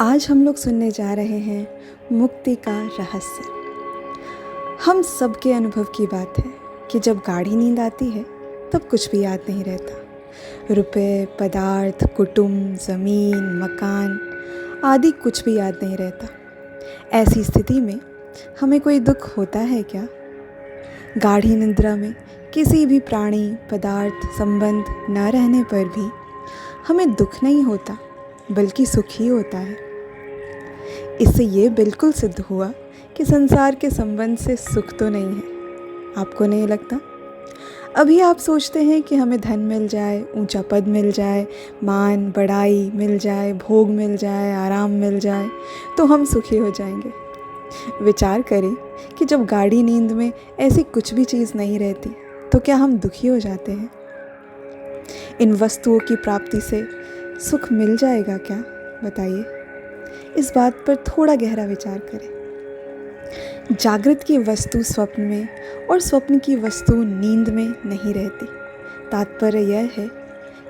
आज हम लोग सुनने जा रहे हैं मुक्ति का रहस्य। हम सबके अनुभव की बात है कि जब गाढ़ी नींद आती है तब कुछ भी याद नहीं रहता। रुपए, पदार्थ, कुटुंब, ज़मीन, मकान आदि कुछ भी याद नहीं रहता। ऐसी स्थिति में हमें कोई दुख होता है क्या? गाढ़ी निद्रा में किसी भी प्राणी, पदार्थ, संबंध न रहने पर भी हमें दुख नहीं होता बल्कि सुख ही होता है। इससे ये बिल्कुल सिद्ध हुआ कि संसार के संबंध से सुख तो नहीं है। आपको नहीं लगता? अभी आप सोचते हैं कि हमें धन मिल जाए, ऊंचा पद मिल जाए, मान बढ़ाई मिल जाए, भोग मिल जाए, आराम मिल जाए तो हम सुखी हो जाएंगे। विचार करें कि जब गाढ़ी नींद में ऐसी कुछ भी चीज़ नहीं रहती तो क्या हम दुखी हो जाते हैं? इन वस्तुओं की प्राप्ति से सुख मिल जाएगा क्या? बताइए। इस बात पर थोड़ा गहरा विचार करें। जागृत की वस्तु स्वप्न में और स्वप्न की वस्तु नींद में नहीं रहती। तात्पर्य यह है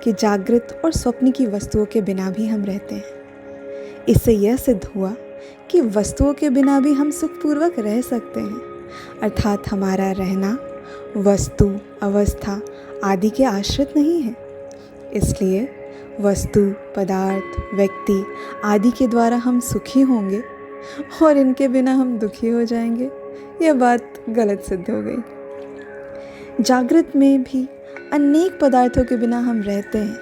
कि जागृत और स्वप्न की वस्तुओं के बिना भी हम रहते हैं। इससे यह सिद्ध हुआ कि वस्तुओं के बिना भी हम सुखपूर्वक रह सकते हैं, अर्थात हमारा रहना वस्तु, अवस्था आदि के आश्रित नहीं है। इसलिए वस्तु, पदार्थ, व्यक्ति आदि के द्वारा हम सुखी होंगे और इनके बिना हम दुखी हो जाएंगे, यह बात गलत सिद्ध हो गई। जागृत में भी अनेक पदार्थों के बिना हम रहते हैं,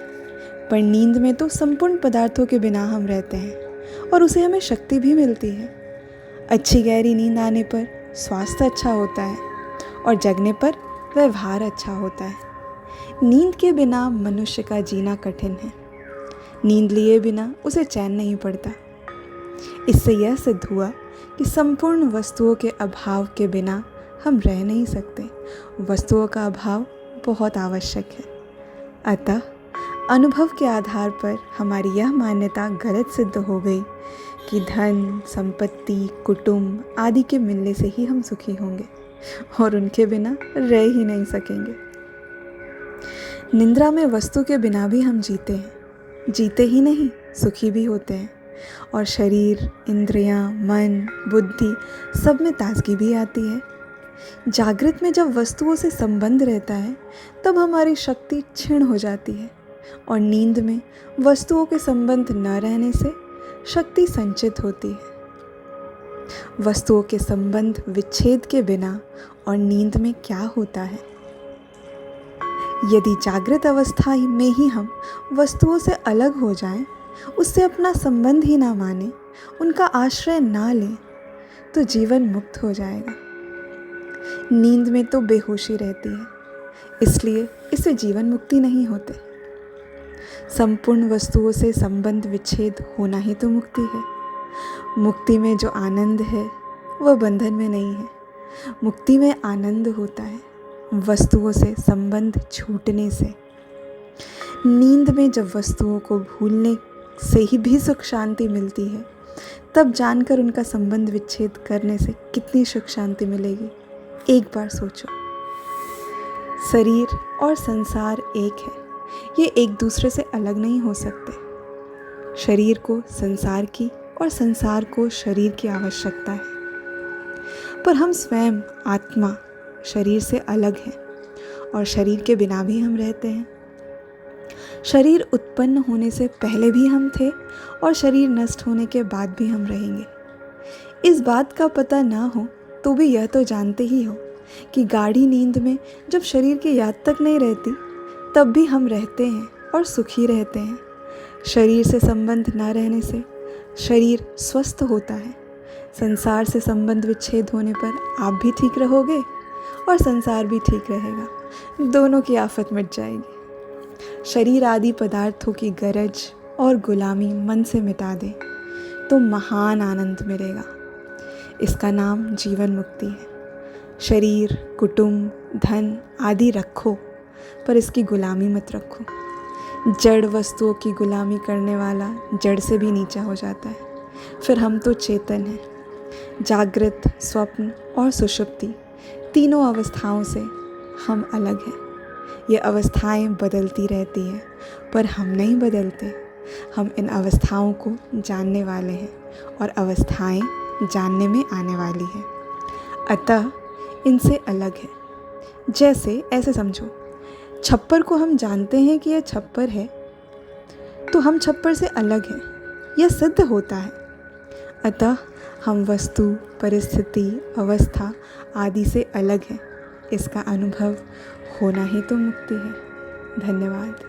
पर नींद में तो संपूर्ण पदार्थों के बिना हम रहते हैं और उसे हमें शक्ति भी मिलती है। अच्छी गहरी नींद आने पर स्वास्थ्य अच्छा होता है और जगने पर व्यवहार अच्छा होता है। नींद के बिना मनुष्य का जीना कठिन है। नींद लिए बिना उसे चैन नहीं पड़ता। इससे यह सिद्ध हुआ कि संपूर्ण वस्तुओं के अभाव के बिना हम रह नहीं सकते। वस्तुओं का अभाव बहुत आवश्यक है। अतः अनुभव के आधार पर हमारी यह मान्यता गलत सिद्ध हो गई कि धन, संपत्ति, कुटुंब आदि के मिलने से ही हम सुखी होंगे और उनके बिना रह ही नहीं सकेंगे। निद्रा में वस्तु के बिना भी हम जीते हैं। जीते ही नहीं, सुखी भी होते हैं और शरीर, इंद्रियां, मन, बुद्धि सब में ताजगी भी आती है। जागृत में जब वस्तुओं से संबंध रहता है तब हमारी शक्ति क्षीण हो जाती है और नींद में वस्तुओं के संबंध न रहने से शक्ति संचित होती है। वस्तुओं के संबंध विच्छेद के बिना और नींद में क्या होता है? यदि जागृत अवस्था में ही हम वस्तुओं से अलग हो जाएं, उससे अपना संबंध ही ना माने, उनका आश्रय ना लें, तो जीवन मुक्त हो जाएगा। नींद में तो बेहोशी रहती है, इसलिए इससे जीवन मुक्ति नहीं होते। संपूर्ण वस्तुओं से संबंध विच्छेद होना ही तो मुक्ति है। मुक्ति में जो आनंद है वह बंधन में नहीं है। मुक्ति में आनंद होता है वस्तुओं से संबंध छूटने से। नींद में जब वस्तुओं को भूलने से ही भी सुख शांति मिलती है, तब जानकर उनका संबंध विच्छेद करने से कितनी सुख शांति मिलेगी। एक बार सोचो। शरीर और संसार एक है, ये एक दूसरे से अलग नहीं हो सकते। शरीर को संसार की और संसार को शरीर की आवश्यकता है, पर हम स्वयं आत्मा शरीर से अलग हैं और शरीर के बिना भी हम रहते हैं। शरीर उत्पन्न होने से पहले भी हम थे और शरीर नष्ट होने के बाद भी हम रहेंगे। इस बात का पता ना हो तो भी यह तो जानते ही हो कि गाढ़ी नींद में जब शरीर की याद तक नहीं रहती तब भी हम रहते हैं और सुखी रहते हैं। शरीर से संबंध न रहने से शरीर स्वस्थ होता है। संसार से संबंध विच्छेद होने पर आप भी ठीक रहोगे और संसार भी ठीक रहेगा। दोनों की आफत मिट जाएगी। शरीर आदि पदार्थों की गरज और गुलामी मन से मिटा दे तो महान आनंद मिलेगा। इसका नाम जीवन मुक्ति है। शरीर, कुटुंब, धन आदि रखो, पर इसकी गुलामी मत रखो। जड़ वस्तुओं की गुलामी करने वाला जड़ से भी नीचा हो जाता है। फिर हम तो चेतन हैं। जागृत, स्वप्न और सुषुप्ति तीनों अवस्थाओं से हम अलग हैं। ये अवस्थाएं बदलती रहती हैं, पर हम नहीं बदलते। हम इन अवस्थाओं को जानने वाले हैं और अवस्थाएं जानने में आने वाली हैं। अतः इनसे अलग है। जैसे ऐसे समझो, छप्पर को हम जानते हैं कि यह छप्पर है, तो हम छप्पर से अलग हैं, यह सिद्ध होता है। अतः हम वस्तु, परिस्थिति, अवस्था आदि से अलग हैं। इसका अनुभव होना ही तो मुक्ति है। धन्यवाद।